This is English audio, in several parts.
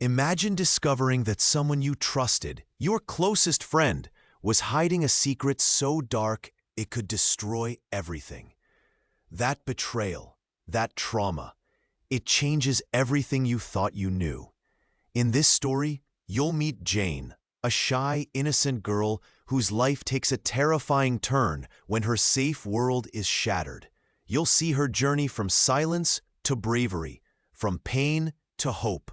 Imagine discovering that someone you trusted, your closest friend, was hiding a secret so dark it could destroy everything. That betrayal, that trauma, it changes everything you thought you knew. In this story, you'll meet Jane, a shy, innocent girl whose life takes a terrifying turn when her safe world is shattered. You'll see her journey from silence to bravery, from pain to hope.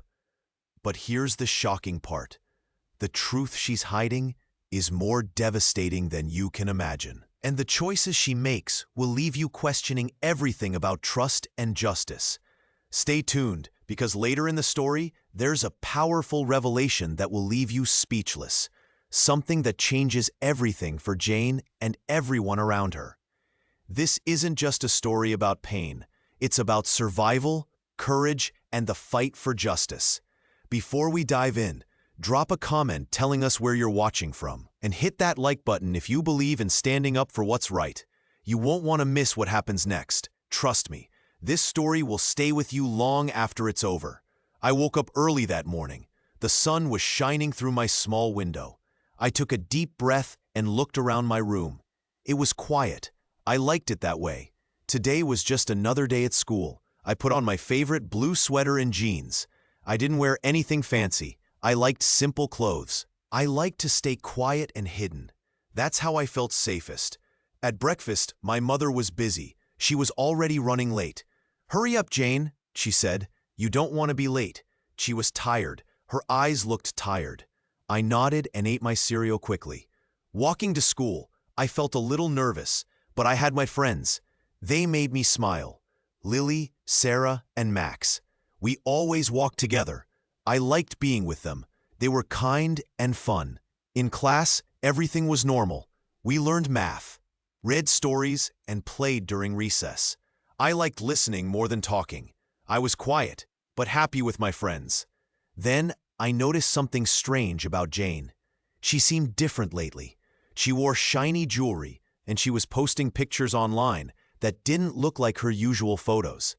But here's the shocking part. The truth she's hiding is more devastating than you can imagine. And the choices she makes will leave you questioning everything about trust and justice. Stay tuned, because later in the story, there's a powerful revelation that will leave you speechless. Something that changes everything for Jane and everyone around her. This isn't just a story about pain. It's about survival, courage, and the fight for justice. Before we dive in, drop a comment telling us where you're watching from, and hit that like button if you believe in standing up for what's right. You won't want to miss what happens next. Trust me, this story will stay with you long after it's over. I woke up early that morning. The sun was shining through my small window. I took a deep breath and looked around my room. It was quiet. I liked it that way. Today was just another day at school. I put on my favorite blue sweater and jeans. I didn't wear anything fancy. I liked simple clothes. I liked to stay quiet and hidden. That's how I felt safest. At breakfast, my mother was busy. She was already running late. "Hurry up, Jane," she said. "You don't want to be late." She was tired. Her eyes looked tired. I nodded and ate my cereal quickly. Walking to school, I felt a little nervous, but I had my friends. They made me smile. Lily, Sarah, and Max. We always walked together. I liked being with them. They were kind and fun. In class, everything was normal. We learned math, read stories, and played during recess. I liked listening more than talking. I was quiet, but happy with my friends. Then, I noticed something strange about Jane. She seemed different lately. She wore shiny jewelry, and she was posting pictures online that didn't look like her usual photos.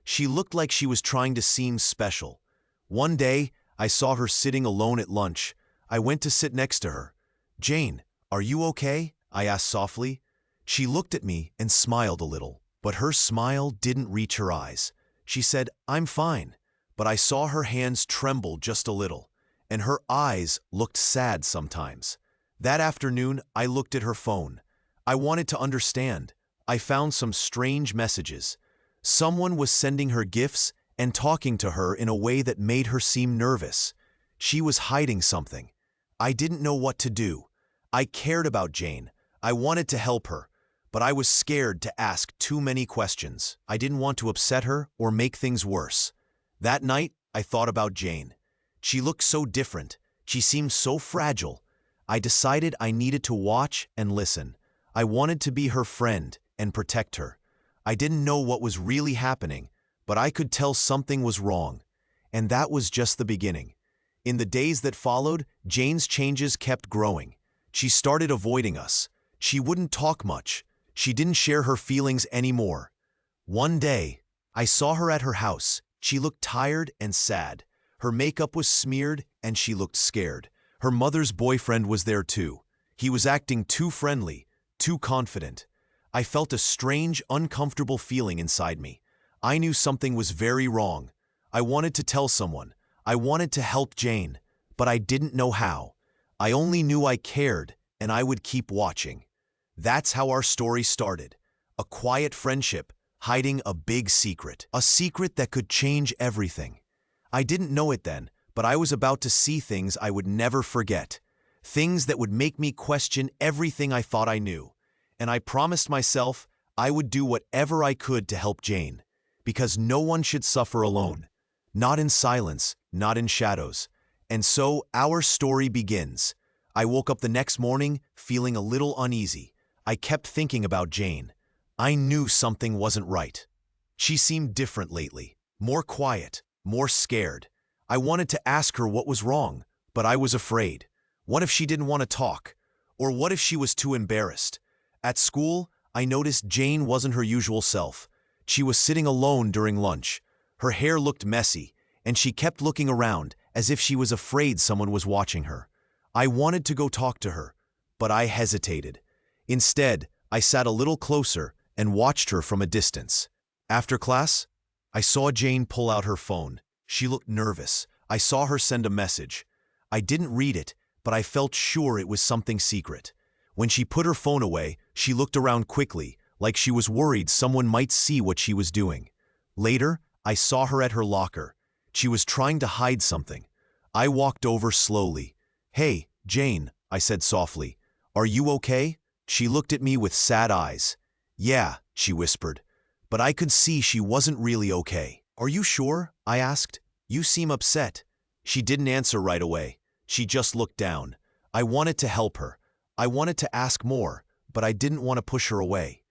She looked like she was trying to seem special. One day, I saw her sitting alone at lunch. I went to sit next to her. "Jane, are you okay?" I asked softly. She looked at me and smiled a little, but her smile didn't reach her eyes. She said, "I'm fine," but I saw her hands tremble just a little, and her eyes looked sad sometimes. That afternoon, I looked at her phone. I wanted to understand. I found some strange messages. Someone was sending her gifts and talking to her in a way that made her seem nervous. She was hiding something. I didn't know what to do. I cared about Jane. I wanted to help her, but I was scared to ask too many questions. I didn't want to upset her or make things worse. That night, I thought about Jane. She looked so different. She seemed so fragile. I decided I needed to watch and listen. I wanted to be her friend and protect her. I didn't know what was really happening, but I could tell something was wrong. And that was just the beginning. In the days that followed, Jane's changes kept growing. She started avoiding us. She wouldn't talk much. She didn't share her feelings anymore. One day, I saw her at her house. She looked tired and sad. Her makeup was smeared and she looked scared. Her mother's boyfriend was there too. He was acting too friendly, too confident. I felt a strange, uncomfortable feeling inside me. I knew something was very wrong. I wanted to tell someone. I wanted to help Jane, but I didn't know how. I only knew I cared, and I would keep watching. That's how our story started. A quiet friendship, hiding a big secret. A secret that could change everything. I didn't know it then, but I was about to see things I would never forget. Things that would make me question everything I thought I knew. And I promised myself I would do whatever I could to help Jane, because no one should suffer alone. Not in silence, not in shadows. And so our story begins. I woke up the next morning feeling a little uneasy. I kept thinking about Jane. I knew something wasn't right. She seemed different lately, more quiet, more scared. I wanted to ask her what was wrong, but I was afraid. What if she didn't want to talk? Or what if she was too embarrassed? At school, I noticed Jane wasn't her usual self. She was sitting alone during lunch. Her hair looked messy, and she kept looking around, as if she was afraid someone was watching her. I wanted to go talk to her, but I hesitated. Instead, I sat a little closer and watched her from a distance. After class, I saw Jane pull out her phone. She looked nervous. I saw her send a message. I didn't read it, but I felt sure it was something secret. When she put her phone away, she looked around quickly, like she was worried someone might see what she was doing. Later, I saw her at her locker. She was trying to hide something. I walked over slowly. "Hey, Jane," I said softly. "Are you okay?" She looked at me with sad eyes. "Yeah," she whispered, but I could see she wasn't really okay. "Are you sure?" I asked. "You seem upset." She didn't answer right away. She just looked down. I wanted to help her. I wanted to ask more, but I didn't want to push her away.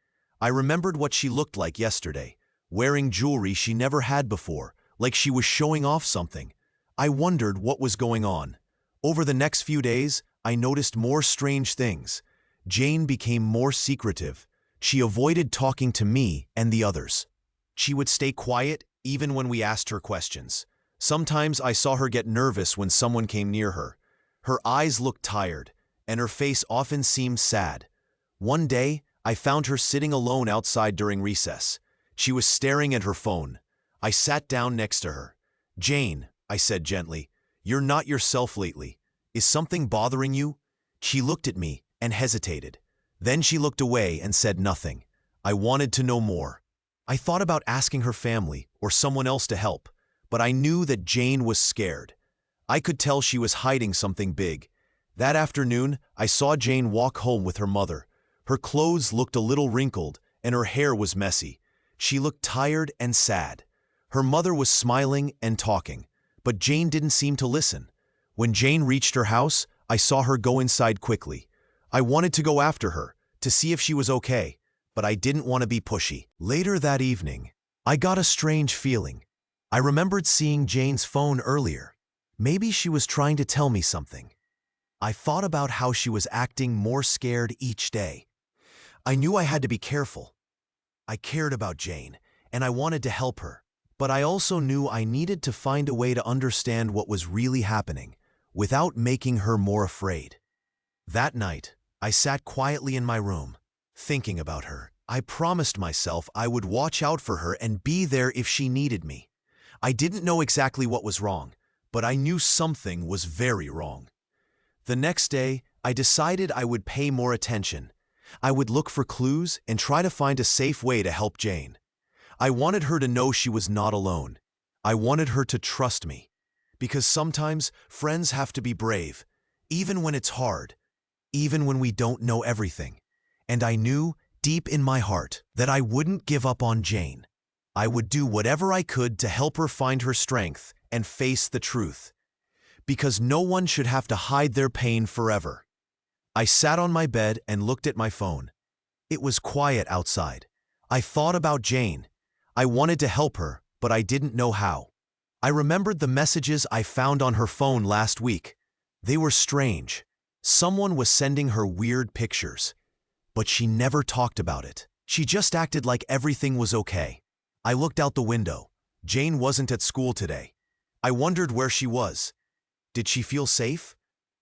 I remembered what she looked like yesterday, wearing jewelry she never had before, like she was showing off something. I wondered what was going on. Over the next few days, I noticed more strange things. Jane became more secretive. She avoided talking to me and the others. She would stay quiet even when we asked her questions. Sometimes I saw her get nervous when someone came near her. Her eyes looked tired, and her face often seemed sad. One day, I found her sitting alone outside during recess. She was staring at her phone. I sat down next to her. "Jane," I said gently, "you're not yourself lately. Is something bothering you?" She looked at me and hesitated. Then she looked away and said nothing. I wanted to know more. I thought about asking her family or someone else to help, but I knew that Jane was scared. I could tell she was hiding something big. That afternoon, I saw Jane walk home with her mother. Her clothes looked a little wrinkled, and her hair was messy. She looked tired and sad. Her mother was smiling and talking, but Jane didn't seem to listen. When Jane reached her house, I saw her go inside quickly. I wanted to go after her, to see if she was okay, but I didn't want to be pushy. Later that evening, I got a strange feeling. I remembered seeing Jane's phone earlier. Maybe she was trying to tell me something. I thought about how she was acting more scared each day. I knew I had to be careful. I cared about Jane, and I wanted to help her. But I also knew I needed to find a way to understand what was really happening, without making her more afraid. That night, I sat quietly in my room, thinking about her. I promised myself I would watch out for her and be there if she needed me. I didn't know exactly what was wrong, but I knew something was very wrong. The next day, I decided I would pay more attention. I would look for clues and try to find a safe way to help Jane. I wanted her to know she was not alone. I wanted her to trust me. Because sometimes friends have to be brave, even when it's hard, even when we don't know everything. And I knew, deep in my heart, that I wouldn't give up on Jane. I would do whatever I could to help her find her strength and face the truth. Because no one should have to hide their pain forever. I sat on my bed and looked at my phone. It was quiet outside. I thought about Jane. I wanted to help her, but I didn't know how. I remembered the messages I found on her phone last week. They were strange. Someone was sending her weird pictures. But she never talked about it. She just acted like everything was okay. I looked out the window. Jane wasn't at school today. I wondered where she was. Did she feel safe?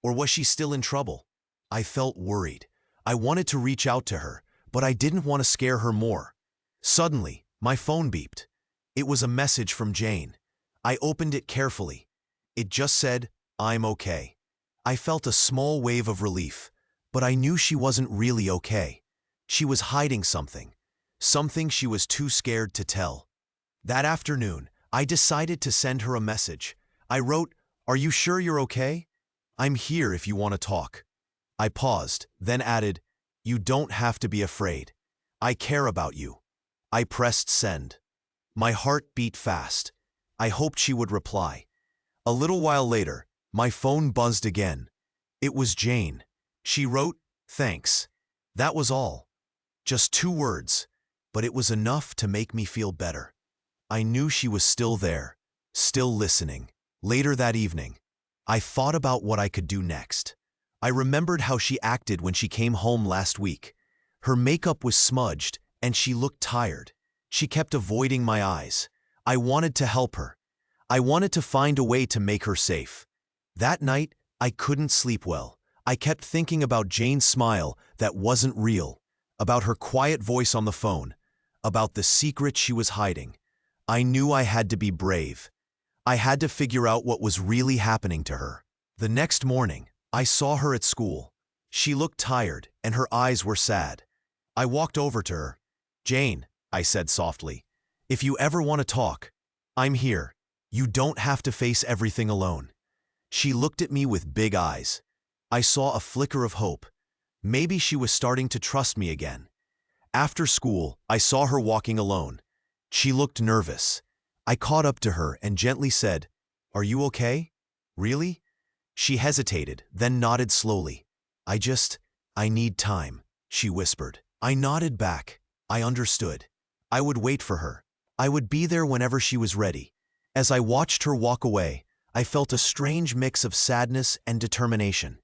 Or was she still in trouble? I felt worried. I wanted to reach out to her, but I didn't want to scare her more. Suddenly, my phone beeped. It was a message from Jane. I opened it carefully. It just said, "I'm okay." I felt a small wave of relief, but I knew she wasn't really okay. She was hiding something she was too scared to tell. That afternoon, I decided to send her a message. I wrote, "Are you sure you're okay? I'm here if you want to talk." I paused, then added, "You don't have to be afraid. I care about you." I pressed send. My heart beat fast. I hoped she would reply. A little while later, my phone buzzed again. It was Jane. She wrote, "Thanks." That was all. Just 2 words, but it was enough to make me feel better. I knew she was still there, still listening. Later that evening, I thought about what I could do next. I remembered how she acted when she came home last week. Her makeup was smudged, and she looked tired. She kept avoiding my eyes. I wanted to help her. I wanted to find a way to make her safe. That night, I couldn't sleep well. I kept thinking about Jane's smile that wasn't real, about her quiet voice on the phone, about the secret she was hiding. I knew I had to be brave. I had to figure out what was really happening to her. The next morning, I saw her at school. She looked tired, and her eyes were sad. I walked over to her. "Jane," I said softly, "if you ever want to talk, I'm here. You don't have to face everything alone." She looked at me with big eyes. I saw a flicker of hope. Maybe she was starting to trust me again. After school, I saw her walking alone. She looked nervous. I caught up to her and gently said, "Are you okay? Really?" She hesitated, then nodded slowly. I need time," she whispered. I nodded back. I understood. I would wait for her. I would be there whenever she was ready. As I watched her walk away, I felt a strange mix of sadness and determination.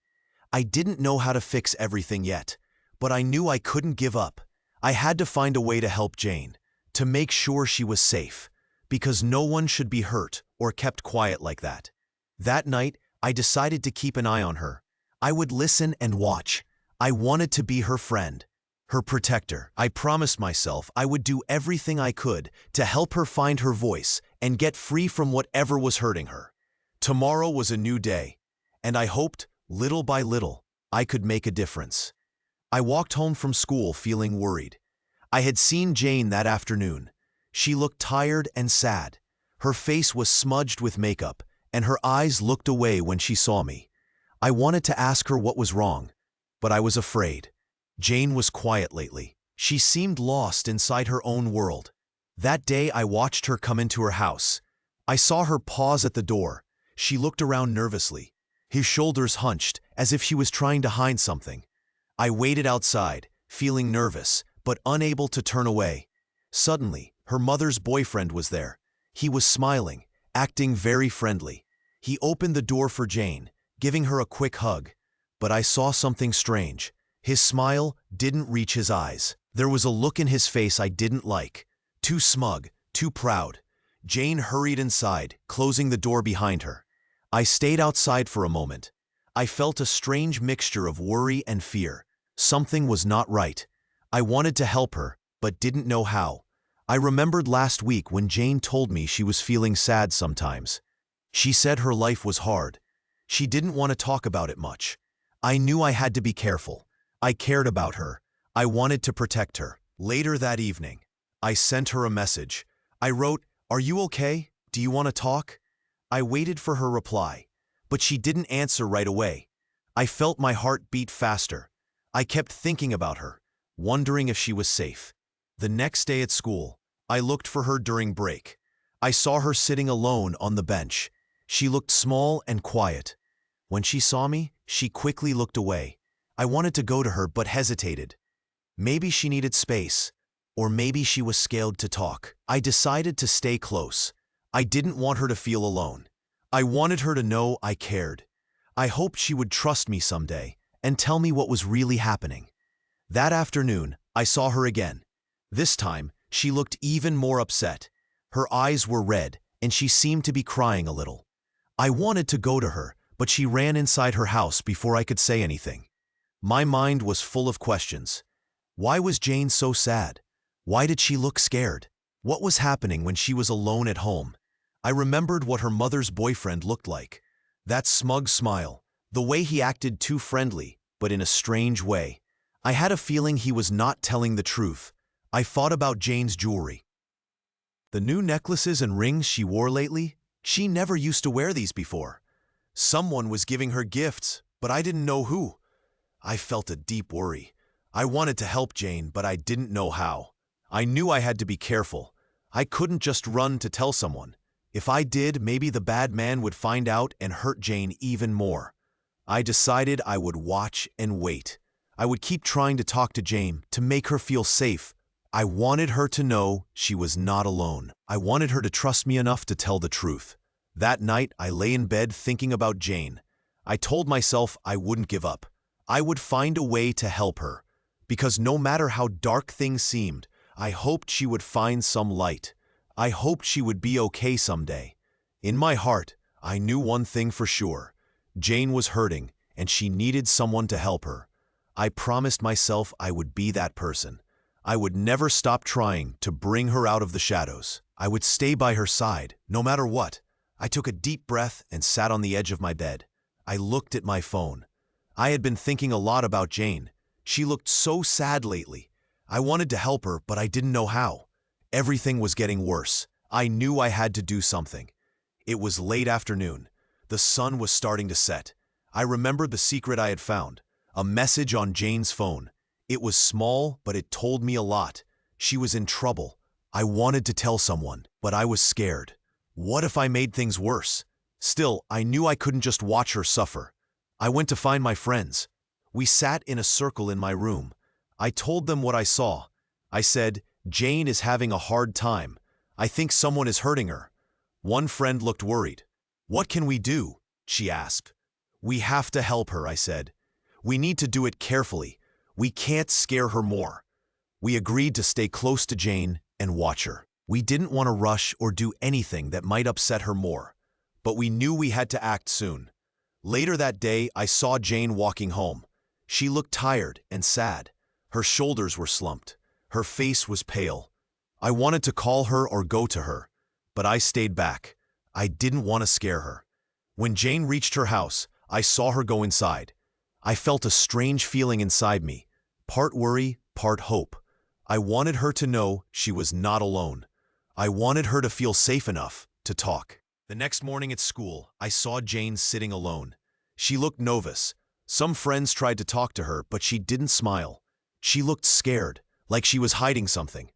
I didn't know how to fix everything yet, but I knew I couldn't give up. I had to find a way to help Jane, to make sure she was safe, because no one should be hurt or kept quiet like that. That night, I decided to keep an eye on her. I would listen and watch. I wanted to be her friend, her protector. I promised myself I would do everything I could to help her find her voice and get free from whatever was hurting her. Tomorrow was a new day, and I hoped, little by little, I could make a difference. I walked home from school feeling worried. I had seen Jane that afternoon. She looked tired and sad. Her face was smudged with makeup, and her eyes looked away when she saw me. I wanted to ask her what was wrong, but I was afraid. Jane was quiet lately. She seemed lost inside her own world. That day I watched her come into her house. I saw her pause at the door. She looked around nervously, his shoulders hunched as if she was trying to hide something. I waited outside, feeling nervous, but unable to turn away. Suddenly, her mother's boyfriend was there. He was smiling, acting very friendly. He opened the door for Jane, giving her a quick hug. But I saw something strange. His smile didn't reach his eyes. There was a look in his face I didn't like. Too smug, too proud. Jane hurried inside, closing the door behind her. I stayed outside for a moment. I felt a strange mixture of worry and fear. Something was not right. I wanted to help her, but didn't know how. I remembered last week when Jane told me she was feeling sad sometimes. She said her life was hard. She didn't want to talk about it much. I knew I had to be careful. I cared about her. I wanted to protect her. Later that evening, I sent her a message. I wrote, "Are you okay? Do you want to talk?" I waited for her reply, but she didn't answer right away. I felt my heart beat faster. I kept thinking about her, wondering if she was safe. The next day at school, I looked for her during break. I saw her sitting alone on the bench. She looked small and quiet. When she saw me, she quickly looked away. I wanted to go to her but hesitated. Maybe she needed space, or maybe she was scared to talk. I decided to stay close. I didn't want her to feel alone. I wanted her to know I cared. I hoped she would trust me someday and tell me what was really happening. That afternoon, I saw her again. This time, she looked even more upset. Her eyes were red, and she seemed to be crying a little. I wanted to go to her, but she ran inside her house before I could say anything. My mind was full of questions. Why was Jane so sad? Why did she look scared? What was happening when she was alone at home? I remembered what her mother's boyfriend looked like. That smug smile, the way he acted too friendly, but in a strange way. I had a feeling he was not telling the truth. I thought about Jane's jewelry. The new necklaces and rings she wore lately, she never used to wear these before. Someone was giving her gifts, but I didn't know who. I felt a deep worry. I wanted to help Jane, but I didn't know how. I knew I had to be careful. I couldn't just run to tell someone. If I did, maybe the bad man would find out and hurt Jane even more. I decided I would watch and wait. I would keep trying to talk to Jane to make her feel safe. I wanted her to know she was not alone. I wanted her to trust me enough to tell the truth. That night, I lay in bed thinking about Jane. I told myself I wouldn't give up. I would find a way to help her. Because no matter how dark things seemed, I hoped she would find some light. I hoped she would be okay someday. In my heart, I knew one thing for sure. Jane was hurting, and she needed someone to help her. I promised myself I would be that person. I would never stop trying to bring her out of the shadows. I would stay by her side, no matter what. I took a deep breath and sat on the edge of my bed. I looked at my phone. I had been thinking a lot about Jane. She looked so sad lately. I wanted to help her, but I didn't know how. Everything was getting worse. I knew I had to do something. It was late afternoon. The sun was starting to set. I remembered the secret I had found, a message on Jane's phone. It was small, but it told me a lot. She was in trouble. I wanted to tell someone, but I was scared. What if I made things worse? Still, I knew I couldn't just watch her suffer. I went to find my friends. We sat in a circle in my room. I told them what I saw. I said, "Jane is having a hard time. I think someone is hurting her." One friend looked worried. "What can we do?" she asked. "We have to help her," I said. "We need to do it carefully. We can't scare her more." We agreed to stay close to Jane and watch her. We didn't want to rush or do anything that might upset her more, but we knew we had to act soon. Later that day, I saw Jane walking home. She looked tired and sad. Her shoulders were slumped. Her face was pale. I wanted to call her or go to her, but I stayed back. I didn't want to scare her. When Jane reached her house, I saw her go inside. I felt a strange feeling inside me, part worry, part hope. I wanted her to know she was not alone. I wanted her to feel safe enough to talk. The next morning at school, I saw Jane sitting alone. She looked nervous. Some friends tried to talk to her, but she didn't smile. She looked scared, like she was hiding something.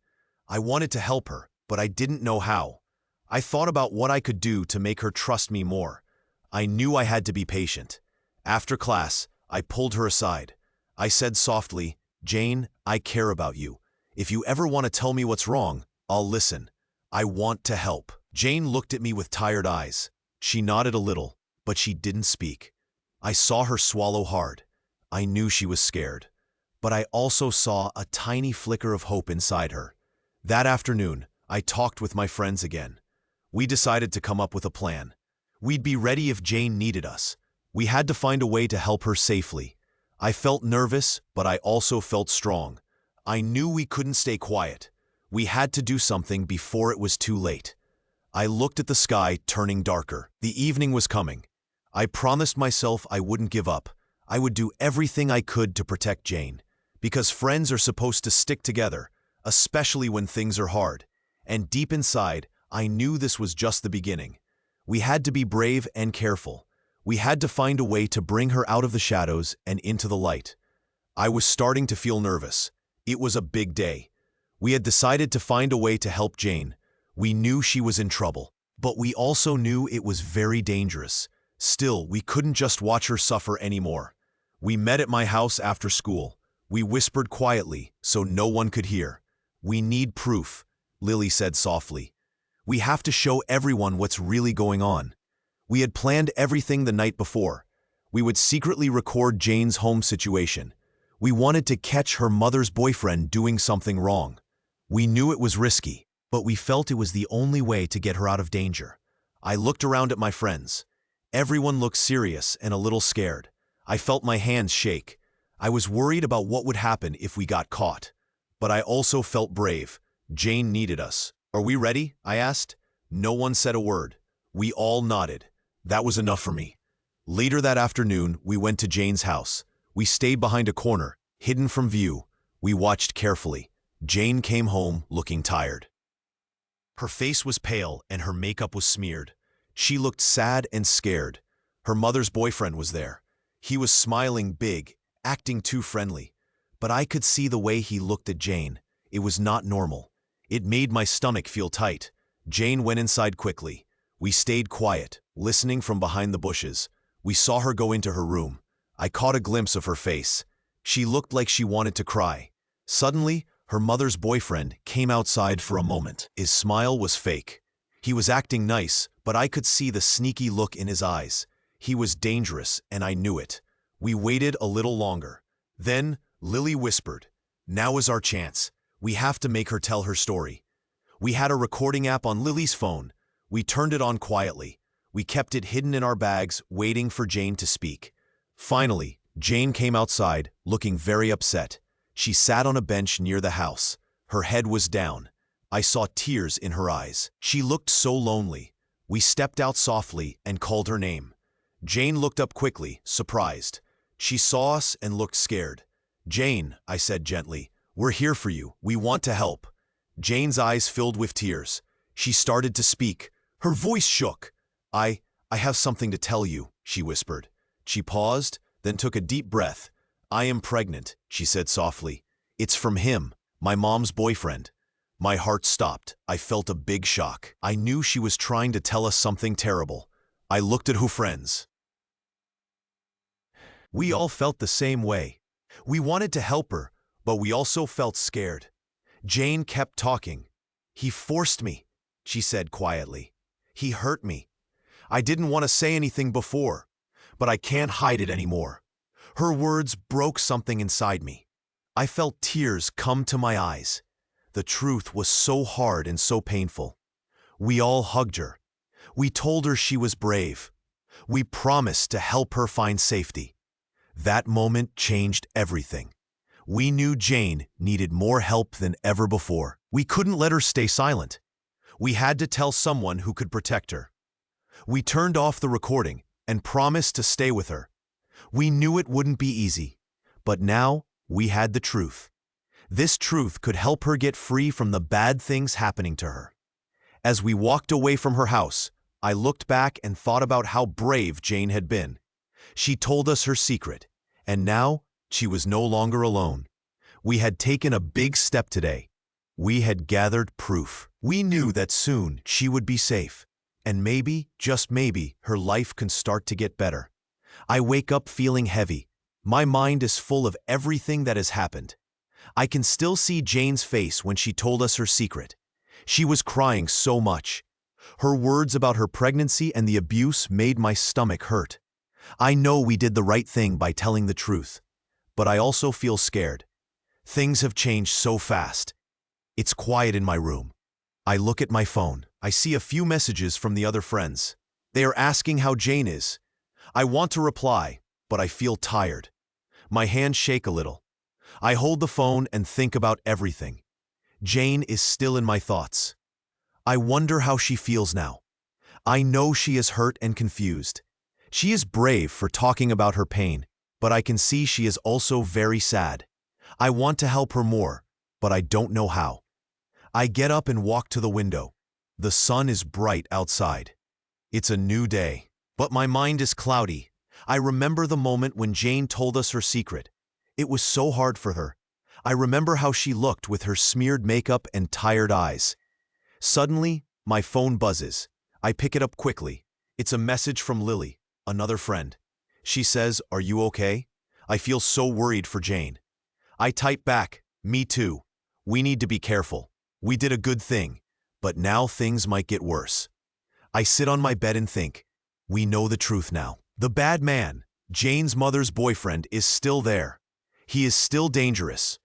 I wanted to help her, but I didn't know how. I thought about what I could do to make her trust me more. I knew I had to be patient. After class, I pulled her aside. I said softly, "Jane, I care about you. If you ever want to tell me what's wrong, I'll listen. I want to help." Jane looked at me with tired eyes. She nodded a little, but she didn't speak. I saw her swallow hard. I knew she was scared. But I also saw a tiny flicker of hope inside her. That afternoon, I talked with my friends again. We decided to come up with a plan. We'd be ready if Jane needed us. We had to find a way to help her safely. I felt nervous, but I also felt strong. I knew we couldn't stay quiet. We had to do something before it was too late. I looked at the sky turning darker. The evening was coming. I promised myself I wouldn't give up. I would do everything I could to protect Jane. Because friends are supposed to stick together, especially when things are hard. And deep inside, I knew this was just the beginning. We had to be brave and careful. We had to find a way to bring her out of the shadows and into the light. I was starting to feel nervous. It was a big day. We had decided to find a way to help Jane. We knew she was in trouble, but we also knew it was very dangerous. Still, we couldn't just watch her suffer anymore. We met at my house after school. We whispered quietly so no one could hear. "We need proof," Lily said softly. "We have to show everyone what's really going on." We had planned everything the night before. We would secretly record Jane's home situation. We wanted to catch her mother's boyfriend doing something wrong. We knew it was risky, but we felt it was the only way to get her out of danger. I looked around at my friends. Everyone looked serious and a little scared. I felt my hands shake. I was worried about what would happen if we got caught. But I also felt brave. Jane needed us. "Are we ready?" I asked. No one said a word. We all nodded. That was enough for me. Later that afternoon, we went to Jane's house. We stayed behind a corner, hidden from view. We watched carefully. Jane came home looking tired. Her face was pale and her makeup was smeared. She looked sad and scared. Her mother's boyfriend was there. He was smiling big, acting too friendly. But I could see the way he looked at Jane. It was not normal. It made my stomach feel tight. Jane went inside quickly. We stayed quiet, listening from behind the bushes. We saw her go into her room. I caught a glimpse of her face. She looked like she wanted to cry. Suddenly, her mother's boyfriend came outside for a moment. His smile was fake. He was acting nice, but I could see the sneaky look in his eyes. He was dangerous, and I knew it. We waited a little longer. Then, Lily whispered, "Now is our chance. We have to make her tell her story." We had a recording app on Lily's phone. We turned it on quietly. We kept it hidden in our bags, waiting for Jane to speak. Finally, Jane came outside, looking very upset. She sat on a bench near the house. Her head was down. I saw tears in her eyes. She looked so lonely. We stepped out softly and called her name. Jane looked up quickly, surprised. She saw us and looked scared. "Jane," I said gently, "we're here for you. We want to help." Jane's eyes filled with tears. She started to speak. Her voice shook. I have something to tell you," she whispered. She paused, then took a deep breath. "I am pregnant," she said softly. "It's from him, my mom's boyfriend." My heart stopped. I felt a big shock. I knew she was trying to tell us something terrible. I looked at her friends. We all felt the same way. We wanted to help her, but we also felt scared. Jane kept talking. "He forced me," she said quietly. "He hurt me. I didn't want to say anything before, but I can't hide it anymore." Her words broke something inside me. I felt tears come to my eyes. The truth was so hard and so painful. We all hugged her. We told her she was brave. We promised to help her find safety. That moment changed everything. We knew Jane needed more help than ever before. We couldn't let her stay silent. We had to tell someone who could protect her. We turned off the recording and promised to stay with her. We knew it wouldn't be easy, but now we had the truth. This truth could help her get free from the bad things happening to her. As we walked away from her house, I looked back and thought about how brave Jane had been. She told us her secret, and now she was no longer alone. We had taken a big step today. We had gathered proof. We knew that soon she would be safe, and maybe, just maybe, her life can start to get better. I wake up feeling heavy. My mind is full of everything that has happened. I can still see Jane's face when she told us her secret. She was crying so much. Her words about her pregnancy and the abuse made my stomach hurt. I know we did the right thing by telling the truth, but I also feel scared. Things have changed so fast. It's quiet in my room. I look at my phone. I see a few messages from the other friends. They are asking how Jane is. I want to reply, but I feel tired. My hands shake a little. I hold the phone and think about everything. Jane is still in my thoughts. I wonder how she feels now. I know she is hurt and confused. She is brave for talking about her pain, but I can see she is also very sad. I want to help her more, but I don't know how. I get up and walk to the window. The sun is bright outside. It's a new day, but my mind is cloudy. I remember the moment when Jane told us her secret. It was so hard for her. I remember how she looked with her smeared makeup and tired eyes. Suddenly, my phone buzzes. I pick it up quickly. It's a message from Lily, another friend. She says, "Are you okay?" I feel so worried for Jane. I type back, "Me too. We need to be careful. We did a good thing, but now things might get worse." I sit on my bed and think, we know the truth now. The bad man, Jane's mother's boyfriend, is still there. He is still dangerous.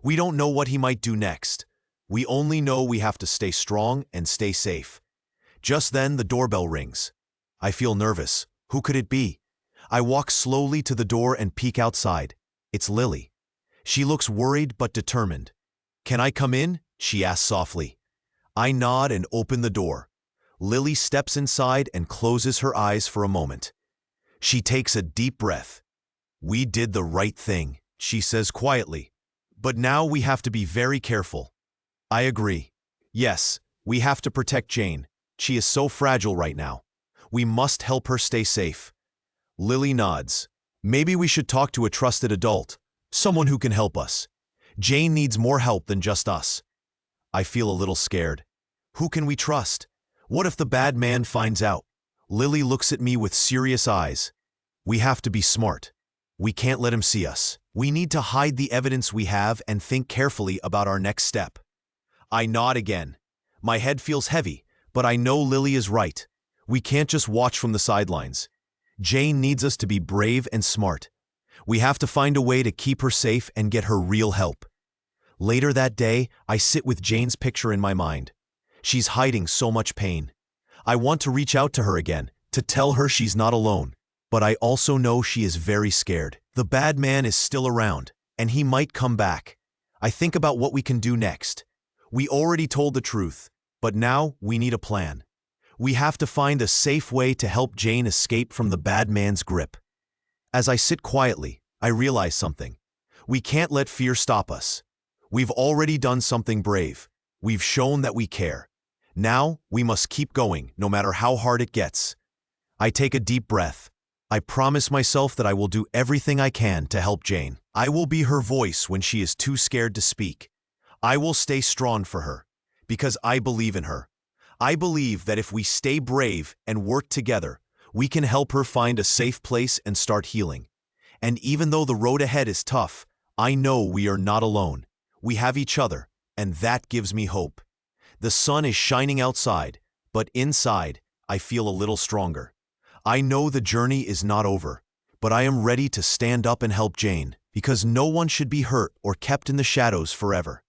We don't know what he might do next. We only know we have to stay strong and stay safe. Just then, the doorbell rings. I feel nervous. Who could it be? I walk slowly to the door and peek outside. It's Lily. She looks worried but determined. "Can I come in?" she asks softly. I nod and open the door. Lily steps inside and closes her eyes for a moment. She takes a deep breath. "We did the right thing," she says quietly. "But now we have to be very careful." I agree. Yes, we have to protect Jane. She is so fragile right now. We must help her stay safe. Lily nods. "Maybe we should talk to a trusted adult, someone who can help us. Jane needs more help than just us." I feel a little scared. Who can we trust? What if the bad man finds out? Lily looks at me with serious eyes. "We have to be smart. We can't let him see us. We need to hide the evidence we have and think carefully about our next step." I nod again. My head feels heavy, but I know Lily is right. We can't just watch from the sidelines. Jane needs us to be brave and smart. We have to find a way to keep her safe and get her real help. Later that day, I sit with Jane's picture in my mind. She's hiding so much pain. I want to reach out to her again, to tell her she's not alone. But I also know she is very scared. The bad man is still around, and he might come back. I think about what we can do next. We already told the truth, but now we need a plan. We have to find a safe way to help Jane escape from the bad man's grip. As I sit quietly, I realize something. We can't let fear stop us. We've already done something brave. We've shown that we care. Now, we must keep going, no matter how hard it gets. I take a deep breath. I promise myself that I will do everything I can to help Jane. I will be her voice when she is too scared to speak. I will stay strong for her, because I believe in her. I believe that if we stay brave and work together, we can help her find a safe place and start healing. And even though the road ahead is tough, I know we are not alone. We have each other, and that gives me hope. The sun is shining outside, but inside, I feel a little stronger. I know the journey is not over, but I am ready to stand up and help Jane, because no one should be hurt or kept in the shadows forever.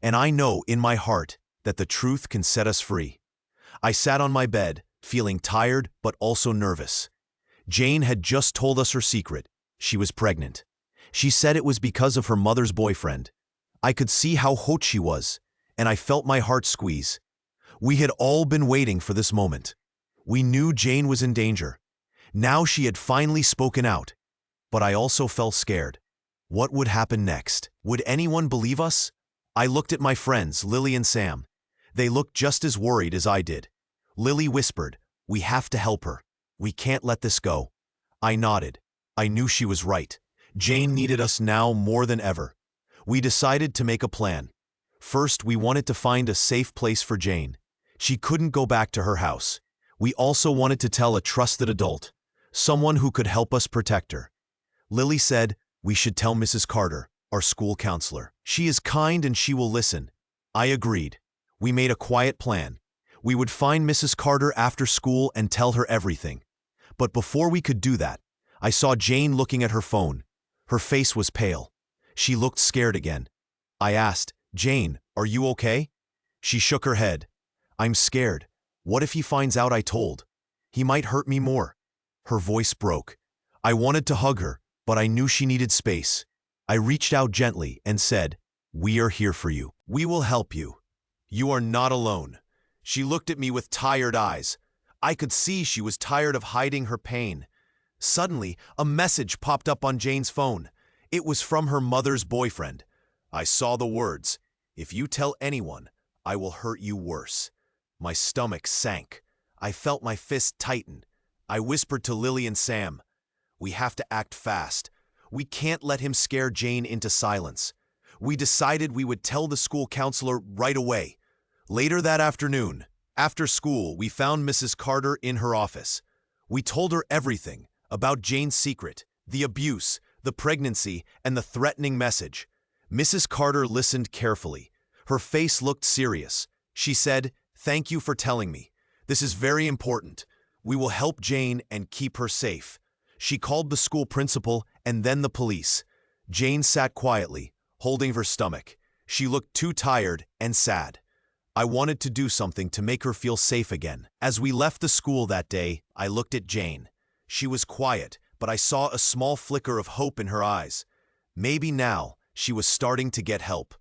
And I know in my heart that the truth can set us free. I sat on my bed, feeling tired but also nervous. Jane had just told us her secret. She was pregnant. She said it was because of her mother's boyfriend. I could see how hot she was, and I felt my heart squeeze. We had all been waiting for this moment. We knew Jane was in danger. Now she had finally spoken out. But I also felt scared. What would happen next? Would anyone believe us? I looked at my friends, Lily and Sam. They looked just as worried as I did. Lily whispered, "We have to help her. We can't let this go." I nodded. I knew she was right. Jane needed us now more than ever. We decided to make a plan. First, we wanted to find a safe place for Jane. She couldn't go back to her house. We also wanted to tell a trusted adult, someone who could help us protect her. Lily said, "We should tell Mrs. Carter, our school counselor. She is kind and she will listen." I agreed. We made a quiet plan. We would find Mrs. Carter after school and tell her everything. But before we could do that, I saw Jane looking at her phone. Her face was pale. She looked scared again. I asked, "Jane, are you okay?" She shook her head. "I'm scared. What if he finds out I told? He might hurt me more." Her voice broke. I wanted to hug her, but I knew she needed space. I reached out gently and said, "We are here for you. We will help you. You are not alone." She looked at me with tired eyes. I could see she was tired of hiding her pain. Suddenly, a message popped up on Jane's phone. It was from her mother's boyfriend. I saw the words, "If you tell anyone, I will hurt you worse." My stomach sank. I felt my fist tighten. I whispered to Lily and Sam, "We have to act fast. We can't let him scare Jane into silence." We decided we would tell the school counselor right away. Later that afternoon, after school, we found Mrs. Carter in her office. We told her everything about Jane's secret, the abuse, the pregnancy, and the threatening message. Mrs. Carter listened carefully. Her face looked serious. She said, "Thank you for telling me. This is very important. We will help Jane and keep her safe." She called the school principal and then the police. Jane sat quietly, holding her stomach. She looked too tired and sad. I wanted to do something to make her feel safe again. As we left the school that day, I looked at Jane. She was quiet, but I saw a small flicker of hope in her eyes. Maybe now she was starting to get help.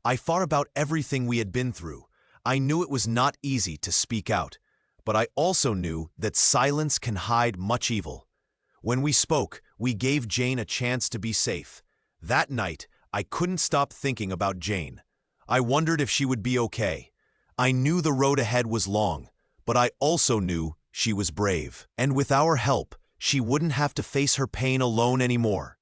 I thought about everything we had been through. I knew it was not easy to speak out, but I also knew that silence can hide much evil. When we spoke, we gave Jane a chance to be safe. That night, I couldn't stop thinking about Jane. I wondered if she would be okay. I knew the road ahead was long, but I also knew she was brave. And with our help, she wouldn't have to face her pain alone anymore.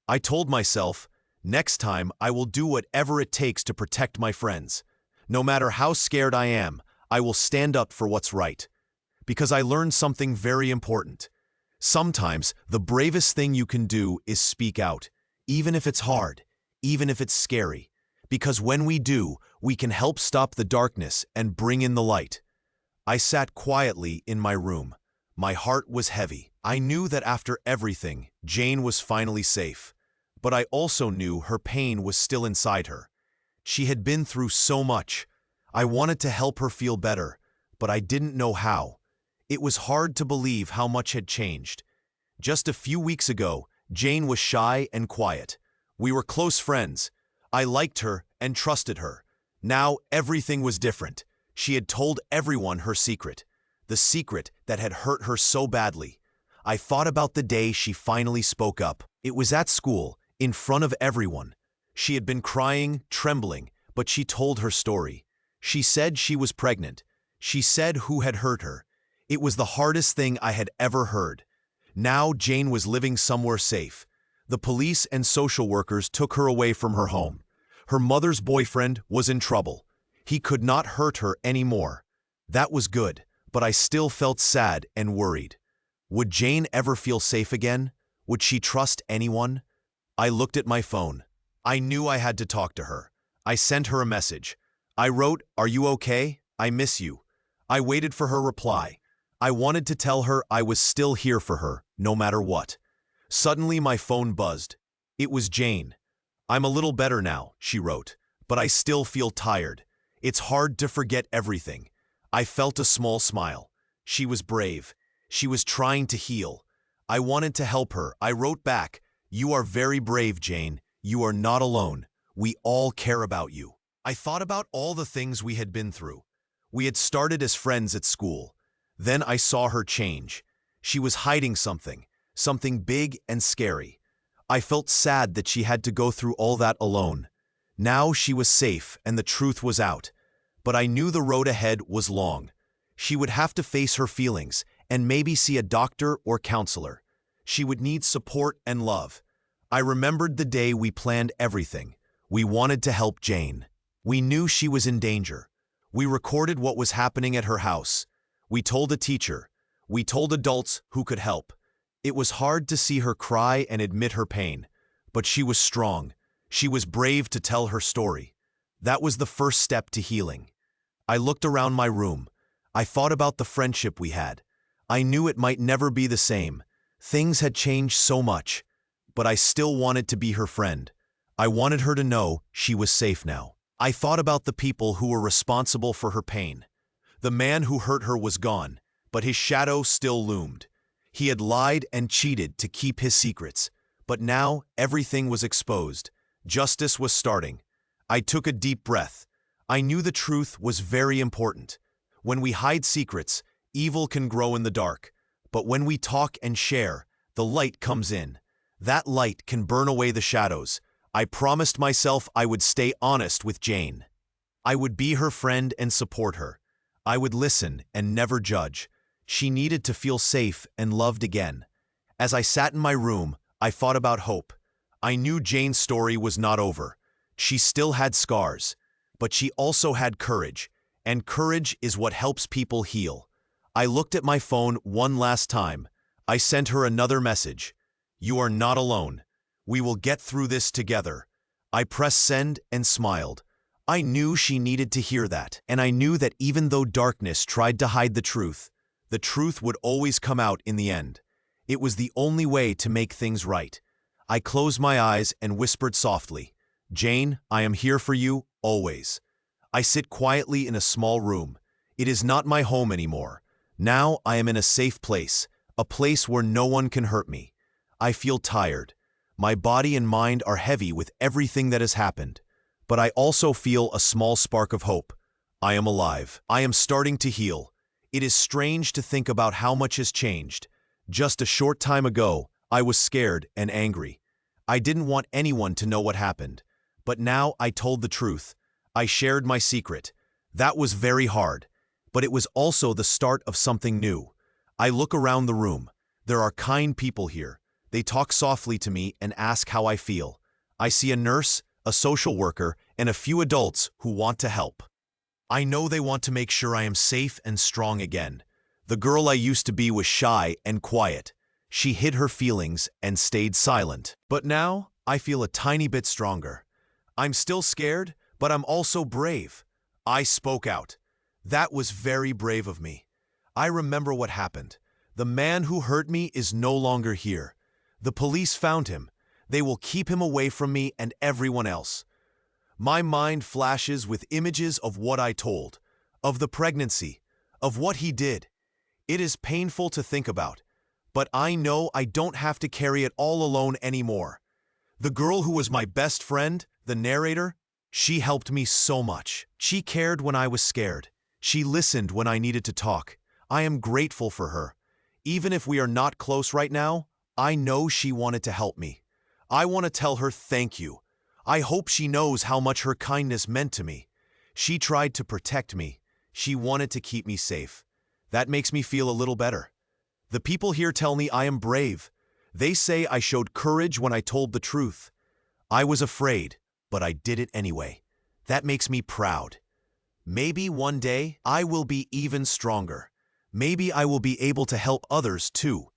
I told myself, next time I will do whatever it takes to protect my friends. No matter how scared I am, I will stand up for what's right. Because I learned something very important. Sometimes the bravest thing you can do is speak out, even if it's hard, even if it's scary. Because when we do, we can help stop the darkness and bring in the light. I sat quietly in my room. My heart was heavy. I knew that after everything, Jane was finally safe. But I also knew her pain was still inside her. She had been through so much. I wanted to help her feel better, but I didn't know how. It was hard to believe how much had changed. Just a few weeks ago, Jane was shy and quiet. We were close friends. I liked her and trusted her. Now everything was different. She had told everyone her secret. The secret that had hurt her so badly. I thought about the day she finally spoke up. It was at school, in front of everyone. She had been crying, trembling, but she told her story. She said she was pregnant. She said who had hurt her. It was the hardest thing I had ever heard. Now Jane was living somewhere safe. The police and social workers took her away from her home. Her mother's boyfriend was in trouble. He could not hurt her anymore. That was good, but I still felt sad and worried. Would Jane ever feel safe again? Would she trust anyone? I looked at my phone. I knew I had to talk to her. I sent her a message. I wrote, "Are you okay? I miss you." I waited for her reply. I wanted to tell her I was still here for her, no matter what. Suddenly my phone buzzed. It was Jane. "I'm a little better now," she wrote, "but I still feel tired. It's hard to forget everything." I felt a small smile. She was brave. She was trying to heal. I wanted to help her. I wrote back, "You are very brave, Jane. You are not alone. We all care about you." I thought about all the things we had been through. We had started as friends at school. Then I saw her change. She was hiding something big and scary. I felt sad that she had to go through all that alone. Now she was safe and the truth was out. But I knew the road ahead was long. She would have to face her feelings and maybe see a doctor or counselor. She would need support and love. I remembered the day we planned everything. We wanted to help Jane. We knew she was in danger. We recorded what was happening at her house. We told a teacher. We told adults who could help. It was hard to see her cry and admit her pain, but she was strong. She was brave to tell her story. That was the first step to healing. I looked around my room. I thought about the friendship we had. I knew it might never be the same. Things had changed so much, but I still wanted to be her friend. I wanted her to know she was safe now. I thought about the people who were responsible for her pain. The man who hurt her was gone, but his shadow still loomed. He had lied and cheated to keep his secrets, but now everything was exposed. Justice was starting. I took a deep breath. I knew the truth was very important. When we hide secrets, evil can grow in the dark. But when we talk and share, the light comes in. That light can burn away the shadows. I promised myself I would stay honest with Jane. I would be her friend and support her. I would listen and never judge. She needed to feel safe and loved again. As I sat in my room, I thought about hope. I knew Jane's story was not over. She still had scars, but she also had courage, and courage is what helps people heal. I looked at my phone one last time. I sent her another message. "You are not alone. We will get through this together." I pressed send and smiled. I knew she needed to hear that, and I knew that even though darkness tried to hide the truth would always come out in the end. It was the only way to make things right. I closed my eyes and whispered softly, "Jane, I am here for you, always." I sit quietly in a small room. It is not my home anymore. Now I am in a safe place, a place where no one can hurt me. I feel tired. My body and mind are heavy with everything that has happened. But I also feel a small spark of hope. I am alive. I am starting to heal. It is strange to think about how much has changed. Just a short time ago, I was scared and angry. I didn't want anyone to know what happened. But now I told the truth. I shared my secret. That was very hard. But it was also the start of something new. I look around the room. There are kind people here. They talk softly to me and ask how I feel. I see a nurse, a social worker, and a few adults who want to help. I know they want to make sure I am safe and strong again. The girl I used to be was shy and quiet. She hid her feelings and stayed silent. But now, I feel a tiny bit stronger. I'm still scared, but I'm also brave. I spoke out. That was very brave of me. I remember what happened. The man who hurt me is no longer here. The police found him. They will keep him away from me and everyone else. My mind flashes with images of what I told, of the pregnancy, of what he did. It is painful to think about, but I know I don't have to carry it all alone anymore. The girl who was my best friend, the narrator, she helped me so much. She cared when I was scared. She listened when I needed to talk. I am grateful for her. Even if we are not close right now, I know she wanted to help me. I want to tell her thank you. I hope she knows how much her kindness meant to me. She tried to protect me. She wanted to keep me safe. That makes me feel a little better. The people here tell me I am brave. They say I showed courage when I told the truth. I was afraid, but I did it anyway. That makes me proud. Maybe one day I will be even stronger. Maybe I will be able to help others too.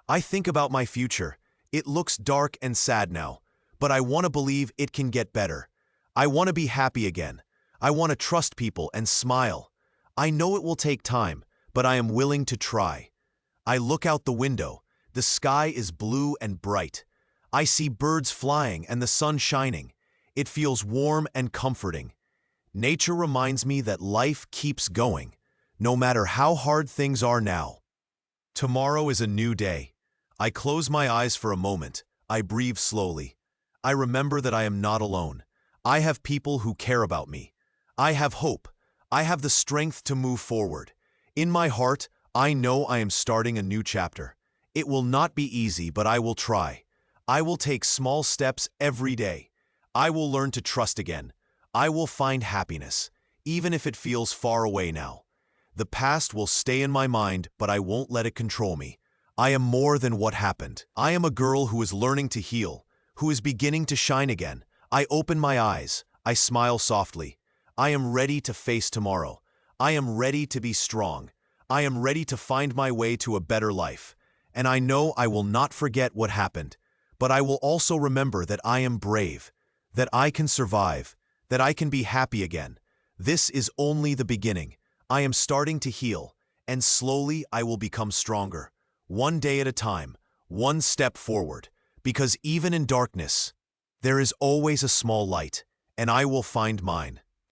I think about my future. It looks dark and sad now, but I want to believe it can get better. I want to be happy again. I want to trust people and smile. I know it will take time, but I am willing to try. I look out the window. The sky is blue and bright. I see birds flying and the sun shining. It feels warm and comforting. Nature reminds me that life keeps going, no matter how hard things are now. Tomorrow is a new day. I close my eyes for a moment. I breathe slowly. I remember that I am not alone. I have people who care about me. I have hope. I have the strength to move forward. In my heart, I know I am starting a new chapter. It will not be easy, but I will try. I will take small steps every day. I will learn to trust again. I will find happiness, even if it feels far away now. The past will stay in my mind, but I won't let it control me. I am more than what happened. I am a girl who is learning to heal, who is beginning to shine again. I open my eyes. I smile softly. I am ready to face tomorrow. I am ready to be strong. I am ready to find my way to a better life. And I know I will not forget what happened, but I will also remember that I am brave, that I can survive, that I can be happy again. This is only the beginning. I am starting to heal, and slowly I will become stronger. One day at a time, one step forward, because even in darkness, there is always a small light, and I will find mine.